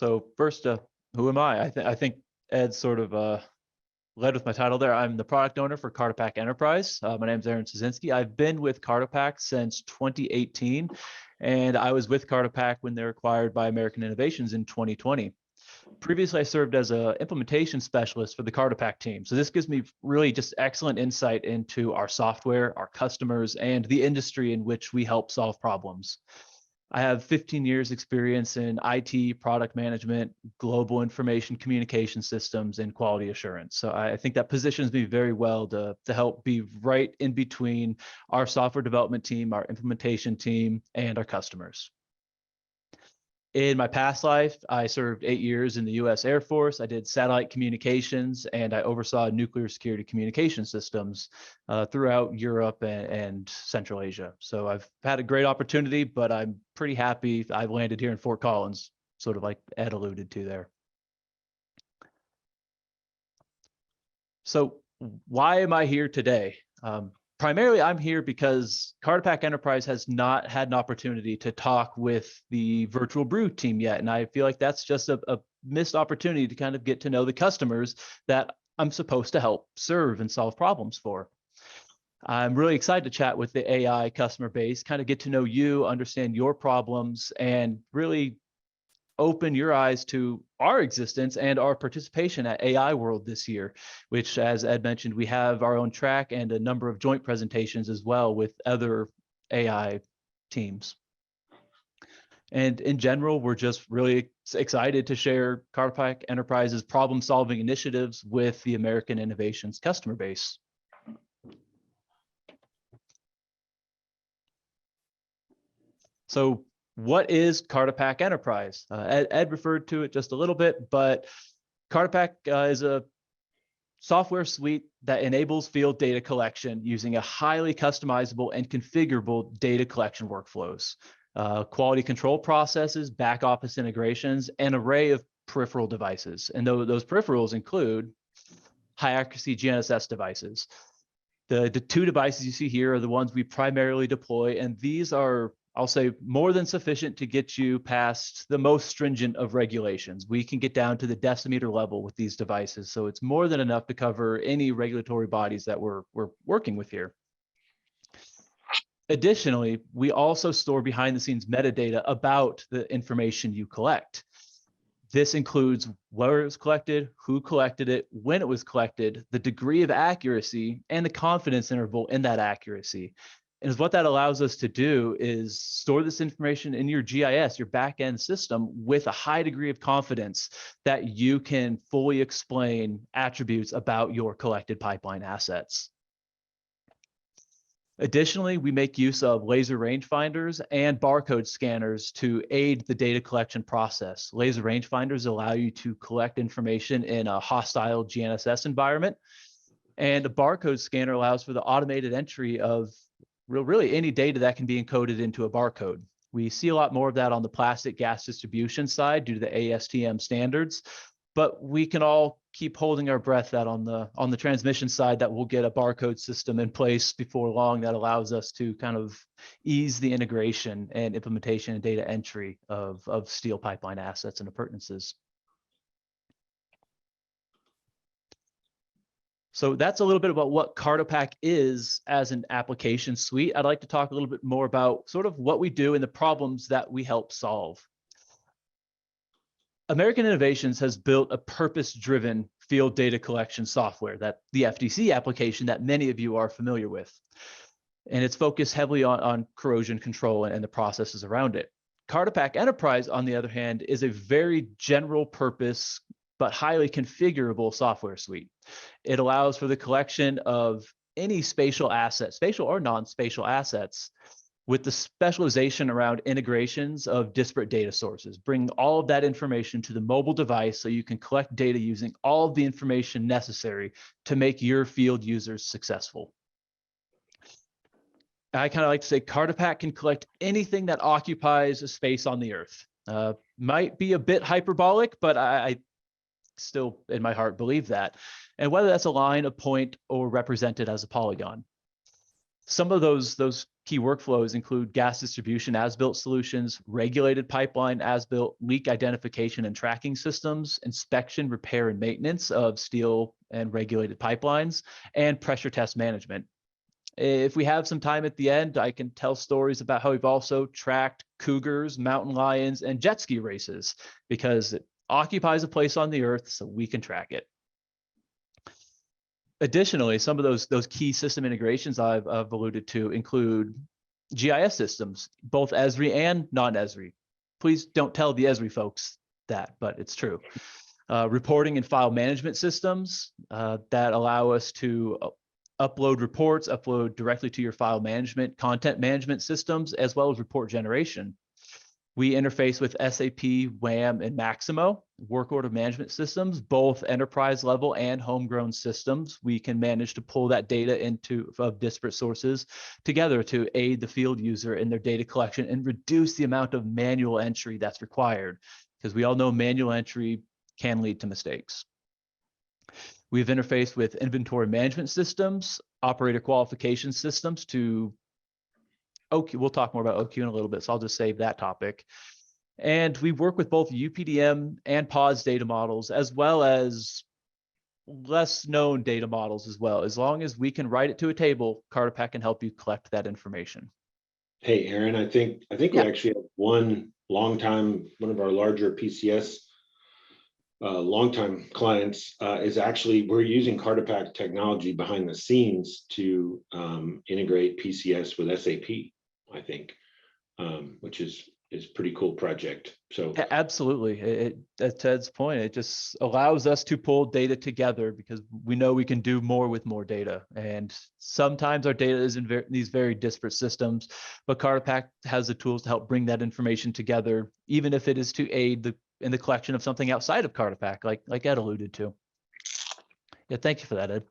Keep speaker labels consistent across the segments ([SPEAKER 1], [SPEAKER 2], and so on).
[SPEAKER 1] So first, who am I? I think Ed sort of led with my title there. I'm the product owner for CartoPac Enterprise. My name is Cysensky. I've been with CartoPac since 2018, and I was with CartoPac when they were acquired by American Innovations in 2020. Previously, I served as an implementation specialist for the CartoPac team. So this gives me really just excellent insight into our software, our customers, and the industry in which we help solve problems. I have 15 years experience in IT, product management, global information communication systems, and quality assurance. So I think that positions me very well to help be right in between our software development team, our implementation team, and our customers. In my past life, I served 8 years in the US Air Force. I did satellite communications, and I oversaw nuclear security communication systems throughout Europe and Central Asia. So I've had a great opportunity, but I'm pretty happy I've landed here in Fort Collins, sort of like Ed alluded to there. So why am I here today? Primarily, I'm here because CartoPac Enterprise has not had an opportunity to talk with the Virtual Brew team yet. And I feel like that's just a missed opportunity to kind of get to know the customers that I'm supposed to help serve and solve problems for. I'm really excited to chat with the AI customer base, kind of get to know you, understand your problems, and really open your eyes to our existence and our participation at AI World this year, which, as Ed mentioned, we have our own track and a number of joint presentations as well with other AI teams. And in general, we're just really excited to share CartoPac Enterprise's problem-solving initiatives with the American Innovations customer base. So what is CartoPac Enterprise? Ed referred to it just a little bit, but CartoPac is a software suite that enables field data collection using a highly customizable and configurable data collection workflows, quality control processes, back office integrations, an array of peripheral devices. And those peripherals include high accuracy GNSS devices. The two devices you see here are the ones we primarily deploy, and these are, I'll say, more than sufficient to get you past the most stringent of regulations. We can get down to the decimeter level with these devices, so it's more than enough to cover any regulatory bodies that we're working with here. Additionally, we also store behind the scenes metadata about the information you collect. This includes where it was collected, who collected it, when it was collected, the degree of accuracy, and the confidence interval in that accuracy. And what that allows us to do is store this information in your GIS, your back-end system, with a high degree of confidence that you can fully explain attributes about your collected pipeline assets. Additionally, we make use of laser rangefinders and barcode scanners to aid the data collection process. Laser rangefinders allow you to collect information in a hostile GNSS environment, and a barcode scanner allows for the automated entry of really any data that can be encoded into a barcode. We see a lot more of that on the plastic gas distribution side due to the ASTM standards, but we can all keep holding our breath that on the transmission side that we'll get a barcode system in place before long that allows us to kind of ease the integration and implementation and data entry of steel pipeline assets and appurtenances. So that's a little bit about what CartoPac is as an application suite. I'd like to talk a little bit more about sort of what we do and the problems that we help solve. American Innovations has built a purpose-driven field data collection software, that the FDC application that many of you are familiar with. And it's focused heavily on corrosion control and the processes around it. CartoPac Enterprise, on the other hand, is a very general purpose but highly configurable software suite. It allows for the collection of any spatial asset, spatial or non-spatial assets, with the specialization around integrations of disparate data sources. Bring all of that information to the mobile device so you can collect data using all of the information necessary to make your field users successful. I kind of like to say CartoPac can collect anything that occupies a space on the earth. Might be a bit hyperbolic, but I still in my heart believe that. And whether that's a line, a point, or represented as a polygon. Some of those Key workflows include gas distribution as-built solutions, regulated pipeline as-built, leak identification and tracking systems, inspection, repair, and maintenance of steel and regulated pipelines, and pressure test management. If we have some time at the end, I can tell stories about how we've also tracked cougars, mountain lions, and jet ski races, because it occupies a place on the earth, so we can track it. Additionally, some of those key system integrations I've alluded to include GIS systems, both Esri and non-Esri. Please don't tell the Esri folks that, but it's true. Reporting and file management systems that allow us to upload reports, upload directly to your file management, content management systems, as well as report generation. We interface with SAP, WAM, and Maximo, work order management systems, both enterprise level and homegrown systems. We can manage to pull that data of disparate sources together to aid the field user in their data collection and reduce the amount of manual entry that's required, because we all know manual entry can lead to mistakes. We've interfaced with inventory management systems, operator qualification systems to OQ. We'll talk more about OQ in a little bit, so I'll just save that topic. And we work with both UPDM and POS data models, as well as less known data models as well. As long as we can write it to a table, CartoPac can help you collect that information.
[SPEAKER 2] Hey, Aaron, I think
[SPEAKER 1] Yeah.
[SPEAKER 2] we actually have one of our larger PCS longtime clients is actually, we're using CartoPac technology behind the scenes to integrate PCS with SAP, I think, which is pretty cool project. So
[SPEAKER 1] Absolutely. At Ted's point, it just allows us to pull data together because we know we can do more with more data. And sometimes our data is in these very disparate systems, but CartoPac has the tools to help bring that information together, even if it is to aid in the collection of something outside of CartoPac, like Ed alluded to. Yeah, thank you for that, Ed.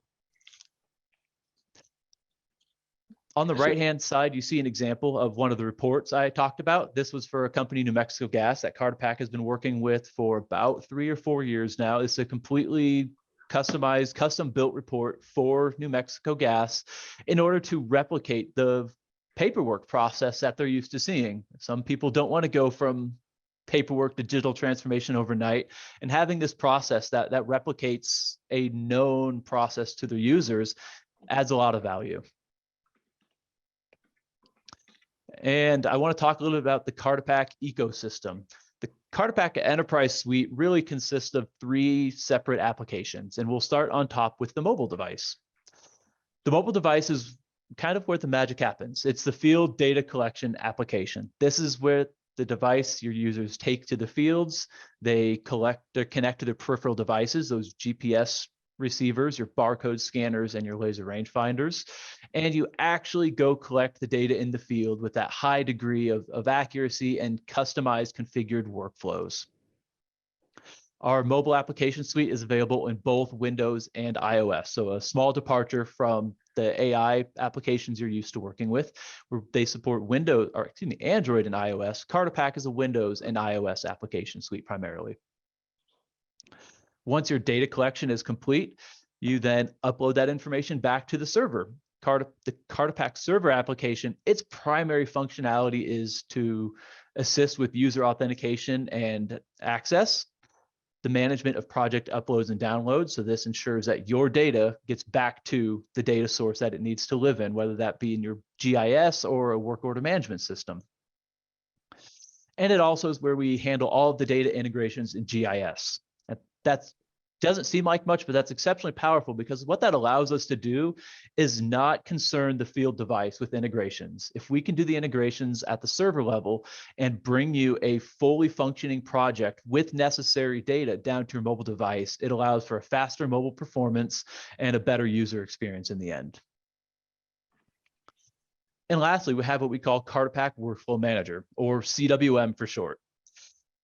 [SPEAKER 1] On the right-hand side, you see an example of one of the reports I talked about. This was for a company, New Mexico Gas, that CartoPac has been working with for about 3 or 4 years now. It's a completely customized, custom-built report for New Mexico Gas in order to replicate the paperwork process that they're used to seeing. Some people don't want to go from paperwork to digital transformation overnight, and having this process that replicates a known process to their users adds a lot of value. And I want to talk a little bit about the CartoPac ecosystem. The CartoPac Enterprise Suite really consists of 3 separate applications, and we'll start on top with the mobile device. The mobile device is kind of where the magic happens. It's the field data collection application. This is where the device your users take to the fields. They connect to their peripheral devices, those GPS receivers, your barcode scanners, and your laser rangefinders, and you actually go collect the data in the field with that high degree of accuracy and customized configured workflows. Our mobile application suite is available in both Windows and iOS, so a small departure from the AI applications you're used to working with, where they support Android and iOS. CartoPac is a Windows and iOS application suite primarily. Once your data collection is complete, you then upload that information back to the server. The CartoPac server application, its primary functionality is to assist with user authentication and access, the management of project uploads and downloads. So this ensures that your data gets back to the data source that it needs to live in, whether that be in your GIS or a work order management system. And it also is where we handle all of the data integrations in GIS. That doesn't seem like much, but that's exceptionally powerful, because what that allows us to do is not concern the field device with integrations. If we can do the integrations at the server level and bring you a fully functioning project with necessary data down to your mobile device, it allows for a faster mobile performance and a better user experience in the end. And lastly, we have what we call CartoPac Workflow Manager, or CWM for short.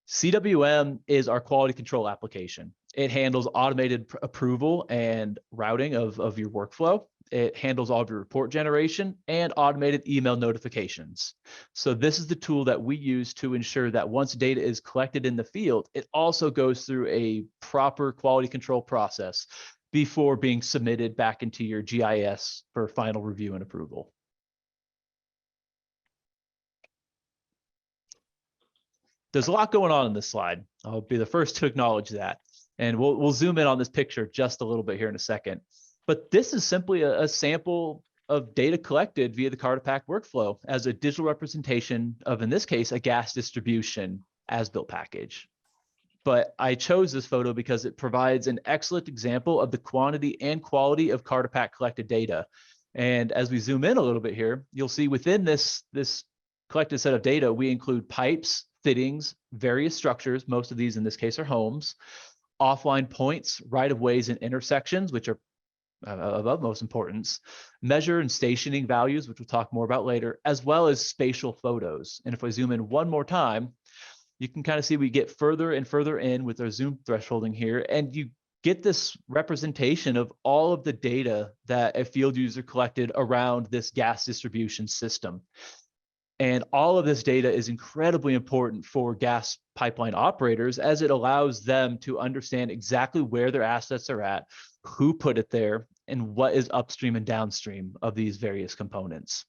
[SPEAKER 1] CWM is our quality control application. It handles automated approval and routing of your workflow. It handles all of your report generation and automated email notifications. So this is the tool that we use to ensure that once data is collected in the field, it also goes through a proper quality control process before being submitted back into your GIS for final review and approval. there's a lot going on in this slide. I'll be the first to acknowledge that. And we'll zoom in on this picture just a little bit here in a second. But this is simply a sample of data collected via the CartoPac workflow as a digital representation of, in this case, a gas distribution as-built package. But I chose this photo because it provides an excellent example of the quantity and quality of CartoPac collected data. And as we zoom in a little bit here, you'll see within this collected set of data, we include pipes, fittings, various structures. Most of these in this case are homes, offline points, right-of-ways and intersections, which are of utmost importance, measure and stationing values, which we'll talk more about later, as well as spatial photos. And if I zoom in one more time, you can kind of see we get further and further in with our zoom thresholding here, and you get this representation of all of the data that a field user collected around this gas distribution system. And all of this data is incredibly important for gas pipeline operators, as it allows them to understand exactly where their assets are at, who put it there, and what is upstream and downstream of these various components.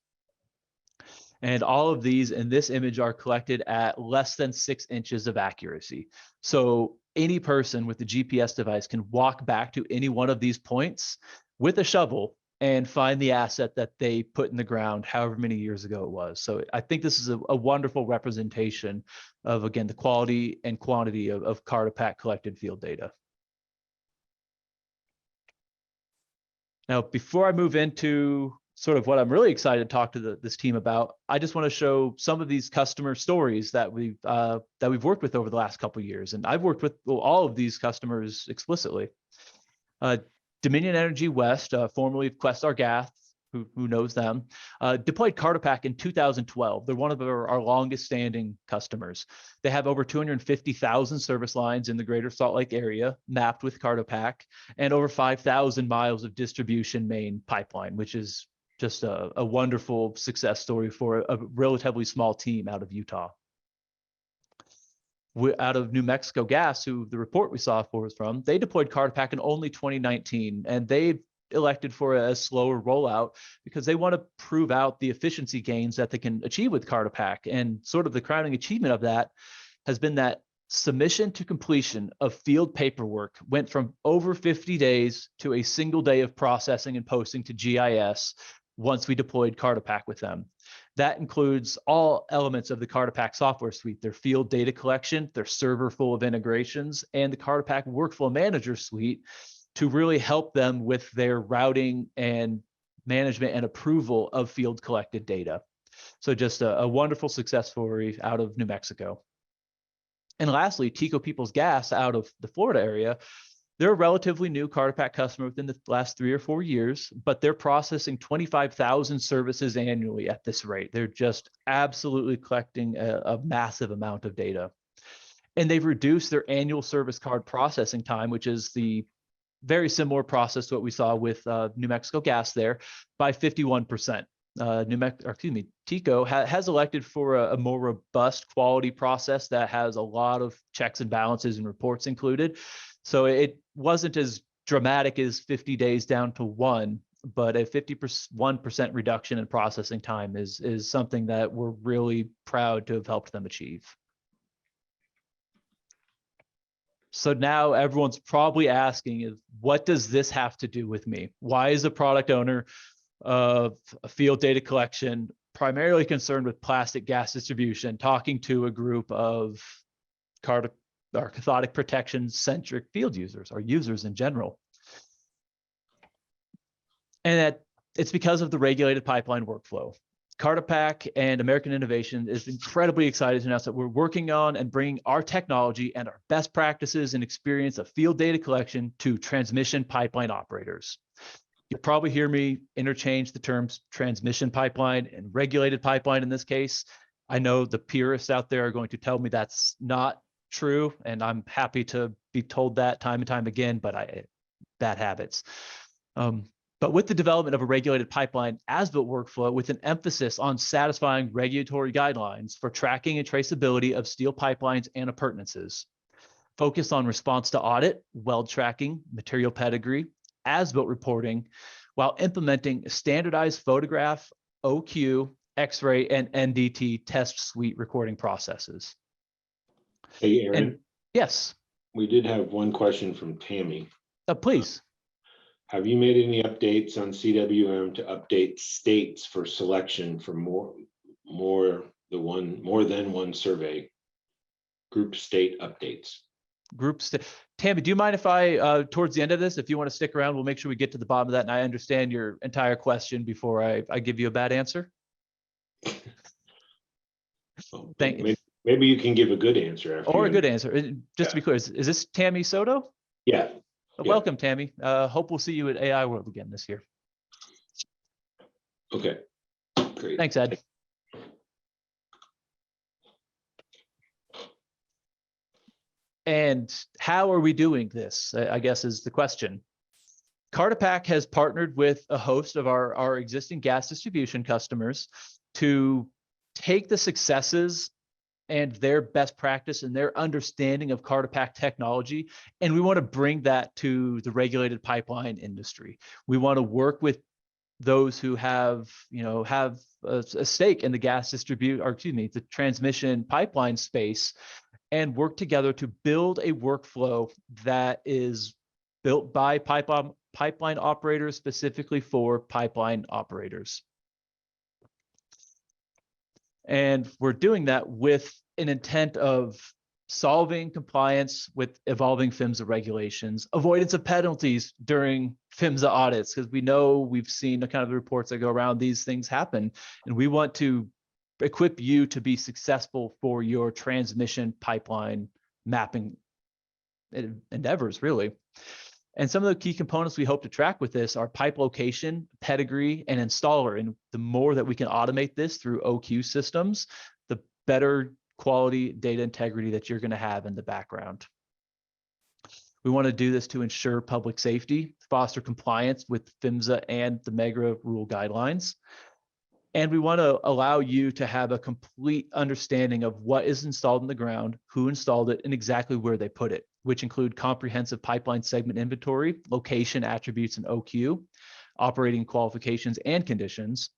[SPEAKER 1] And all of these in this image are collected at less than 6 inches of accuracy. So any person with the GPS device can walk back to any one of these points with a shovel and find the asset that they put in the ground however many years ago it was. So I think this is a wonderful representation of, again, the quality and quantity of CartoPac collected field data. Now, before I move into sort of what I'm really excited to talk to this team about, I just want to show some of these customer stories that we've worked with over the last couple of years. And I've worked with all of these customers explicitly. Dominion Energy West, formerly of Questar Gas, who knows them, deployed CartoPac in 2012. They're one of our longest standing customers. They have over 250,000 service lines in the greater Salt Lake area mapped with CartoPac, and over 5,000 miles of distribution main pipeline, which is just a wonderful success story for a relatively small team out of Utah. Out of New Mexico Gas, who the report we saw was from, they deployed CartoPac in only 2019, and they elected for a slower rollout because they want to prove out the efficiency gains that they can achieve with CartoPac. And sort of the crowning achievement of that has been that submission to completion of field paperwork went from over 50 days to a single day of processing and posting to GIS once we deployed CartoPac with them. That includes all elements of the CartoPac software suite, their field data collection, their server full of integrations, and the CartoPac Workflow Manager suite to really help them with their routing and management and approval of field collected data. So just a wonderful success story out of New Mexico. And lastly, Tico Peoples Gas out of the Florida area. They're a relatively new CartoPac customer within the last 3 or 4 years, but they're processing 25,000 services annually at this rate. They're just absolutely collecting a massive amount of data. And they've reduced their annual service card processing time, which is the very similar process to what we saw with New Mexico Gas there, by 51%. Tico has elected for a more robust quality process that has a lot of checks and balances and reports included. So it wasn't as dramatic as 50 days down to 1, but a 51% reduction in processing time is something that we're really proud to have helped them achieve. So now everyone's probably asking is, what does this have to do with me? Why is a product owner of a field data collection primarily concerned with plastic gas distribution talking to a group of cathodic protection centric field users or users in general? And that it's because of the regulated pipeline workflow. CartoPac and American Innovation is incredibly excited to announce that we're working on and bringing our technology and our best practices and experience of field data collection to transmission pipeline operators. You'll probably hear me interchange the terms transmission pipeline and regulated pipeline in this case. I know the purists out there are going to tell me that's not true, and I'm happy to be told that time and time again, but bad habits. But with the development of a regulated pipeline as-built workflow with an emphasis on satisfying regulatory guidelines for tracking and traceability of steel pipelines and appurtenances, focus on response to audit, weld tracking, material pedigree, as-built reporting, while implementing standardized photograph, OQ, X-ray, and NDT test suite recording processes.
[SPEAKER 2] Hey, Aaron,
[SPEAKER 1] And yes,
[SPEAKER 2] we did have one question from Tammy.
[SPEAKER 1] please.
[SPEAKER 2] Have you made any updates on CWM to update states for selection for more than one survey? Group state updates.
[SPEAKER 1] Tammy, do you mind if I, towards the end of this, if you want to stick around, we'll make sure we get to the bottom of that and I understand your entire question before I give you a bad answer.
[SPEAKER 2] Well,
[SPEAKER 1] Thank you.
[SPEAKER 2] maybe you can give a good answer after.
[SPEAKER 1] Or a good answer. Just to be clear, is this Tammy Soto?
[SPEAKER 2] Yeah.
[SPEAKER 1] Welcome, Tammy. Hope we'll see you at AI World again this year.
[SPEAKER 2] Okay, great.
[SPEAKER 1] Thanks, Ed. And how are we doing this, I guess is the question. CartoPac has partnered with a host of our existing gas distribution customers to take the successes and their best practice and their understanding of CartoPac technology, and we want to bring that to the regulated pipeline industry. We want to work with those who have a stake in the the transmission pipeline space, and work together to build a workflow that is built by pipeline operators, specifically for pipeline operators. And we're doing that with an intent of solving compliance with evolving PHMSA regulations, avoidance of penalties during PHMSA audits, because we know we've seen the kind of the reports that go around, these things happen. And we want to equip you to be successful for your transmission pipeline mapping endeavors, really. And some of the key components we hope to track with this are pipe location, pedigree, and installer. And the more that we can automate this through OQ systems, the better quality data integrity that you're going to have in the background. We want to do this to ensure public safety, foster compliance with PHMSA and the MEGRA rule guidelines. And we want to allow you to have a complete understanding of what is installed in the ground, who installed it, and exactly where they put it, which include comprehensive pipeline segment inventory, location attributes and OQ, operating qualifications and conditions,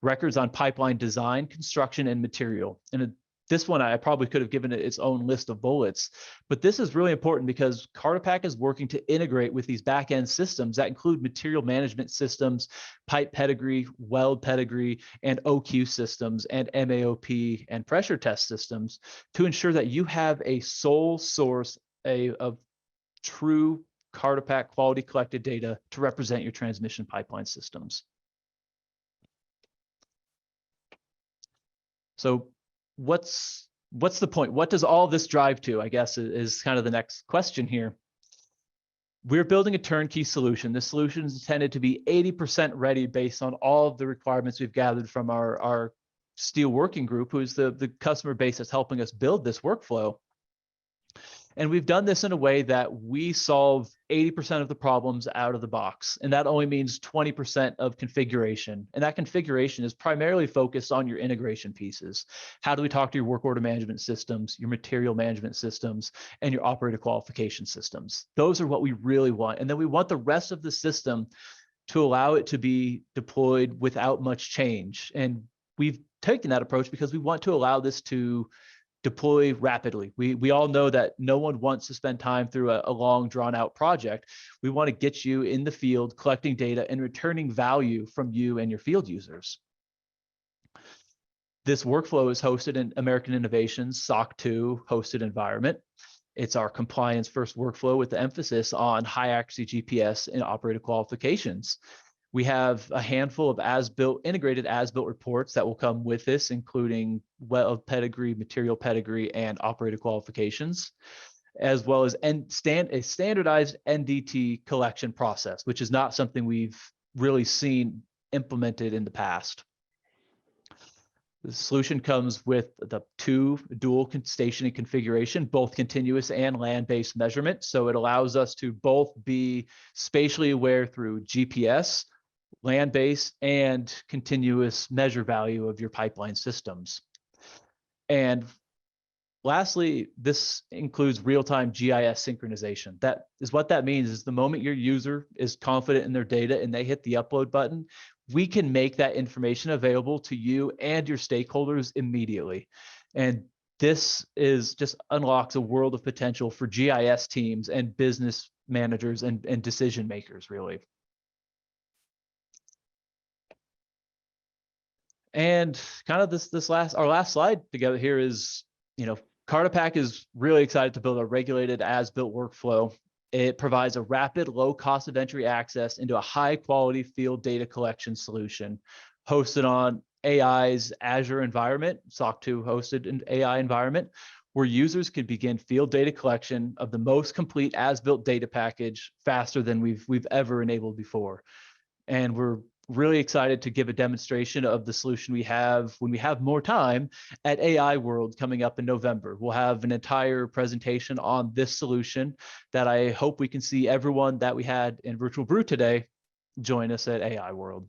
[SPEAKER 1] records on pipeline design, construction, and material. And this one, I probably could have given it its own list of bullets, but this is really important because CartoPac is working to integrate with these back-end systems that include material management systems, pipe pedigree, weld pedigree, and OQ systems, and MAOP and pressure test systems to ensure that you have a sole source of true CartoPac quality collected data to represent your transmission pipeline systems. So what's the point? What does all this drive to, I guess, is kind of the next question here. We're building a turnkey solution. This solution is intended to be 80% ready based on all of the requirements we've gathered from our steel working group, who is the customer base that's helping us build this workflow. And we've done this in a way that we solve 80% of the problems out of the box. And that only means 20% of configuration. And that configuration is primarily focused on your integration pieces. How do we talk to your work order management systems, your material management systems, and your operator qualification systems? Those are what we really want. And then we want the rest of the system to allow it to be deployed without much change. And we've taken that approach because we want to allow this to deploy rapidly. We all know that no one wants to spend time through a long drawn out project. We want to get you in the field, collecting data and returning value from you and your field users. This workflow is hosted in American Innovation's SOC 2 hosted environment. It's our compliance first workflow with the emphasis on high accuracy GPS and operator qualifications. We have a handful of integrated as-built reports that will come with this, including weld pedigree, material pedigree, and operator qualifications, as well as a standardized NDT collection process, which is not something we've really seen implemented in the past. The solution comes with the two dual stationing configuration, both continuous and land-based measurement. So it allows us to both be spatially aware through GPS, land-based, and continuous measure value of your pipeline systems. And lastly, this includes real-time GIS synchronization. That is what that means is the moment your user is confident in their data and they hit the upload button, we can make that information available to you and your stakeholders immediately. And this is just unlocks a world of potential for GIS teams and business managers and decision makers, really. And kind of our last slide together here is, CartoPac is really excited to build a regulated as-built workflow. It provides a rapid, low cost of entry access into a high quality field data collection solution hosted on AI's Azure environment, SOC 2 hosted in AI environment, where users could begin field data collection of the most complete as-built data package faster than we've ever enabled before. And we're really excited to give a demonstration of the solution we have when we have more time at AI World coming up in November. We'll have an entire presentation on this solution that I hope we can see everyone that we had in Virtual Brew today join us at AI World.